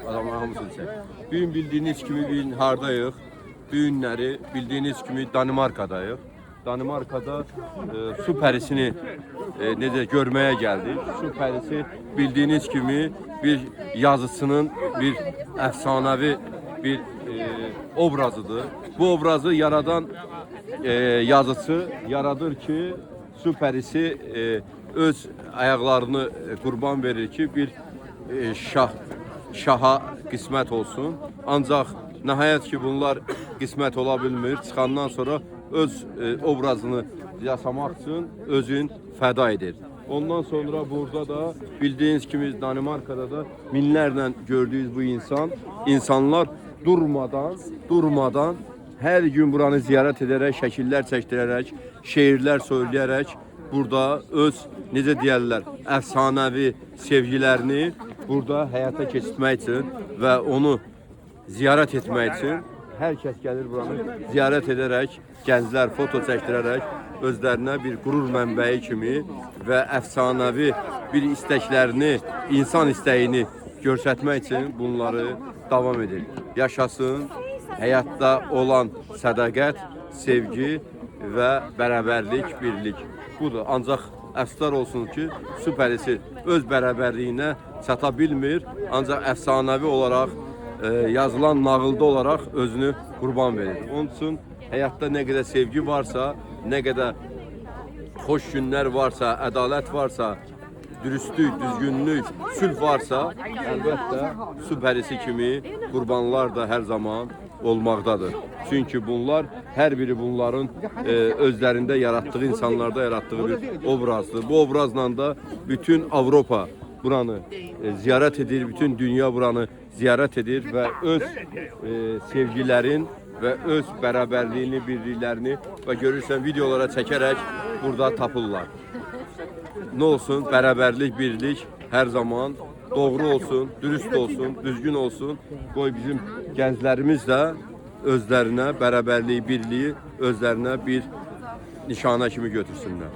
Adamlar hamısını çək. Bu gün bildiyiniz kimi bir hardayıq. Bu günləri bildiyiniz kimi Danimarkadayıq. Danimarkada su pərisini necə görməyə gəldik. Su pərisi bildiyiniz kimi bir yazıcının bir əfsanəvi bir obrazıdır. Bu obrazı yaradan yazıcı yaradır ki su pərisi öz ayaqlarını qurban verir ki bir şaha qismət olsun. Ancaq nəhayət ki bunlar qismət ola bilmir. Çıxandan sonra öz obrazını yaşamaq üçün özün fəda edir. Ondan sonra burada da bildiğiniz kimi Danimarkada da minlərlə gördüğünüz bu insanlar durmadan her gün buranı ziyaret ederek, şəkillər çəkdirərək, şeirlər söyləyərək burada öz necə deyərlər, əfsanəvi sevgilərini burada həyata keçirmək üçün və onu ziyaret etmək üçün hər kəs gəlir buranı ziyaret edərək, gənclər foto çəkdirərək özlərinə bir qürur mənbəyi kimi və əfsanəvi bir istəklərini, insan istəyini göstərmək üçün bunları davam edir. Yaşasın həyatda olan sədaqət, sevgi və bərabərlik, birlik. Budur. Ancaq əfsuslar olsun ki, su pərisi öz bərabərliyinə çata bilmir. Ancaq əfsanəvi olaraq, yazılan nağılda olaraq özünü qurban verir. Onun üçün həyatda nə qədər sevgi varsa, nə qədər xoş günlər varsa, ədalət varsa, dürüstlük, düzgünlük, sülh varsa, əlbəttə su pərisi kimi qurbanlar da hər zaman olmaqdadır. Çünki bunlar, hər biri bunların özlərində yaratdığı, insanlarda yaratdığı bir obrazdır. Bu obrazla da bütün Avropa buranı ziyaret edir, bütün dünya buranı ziyaret edir və öz sevgilərin və öz bərabərliyini, birliklərini və görürsən videolara çəkərək burada tapırlar. Ne olsun? Bərabərlik, birlik hər zaman doğru olsun, dürüst olsun, düzgün olsun. Qoy bizim gənclərimiz də özlərinə bərabərliyi, birliyi özlərinə bir nişana kimi götürsünlər.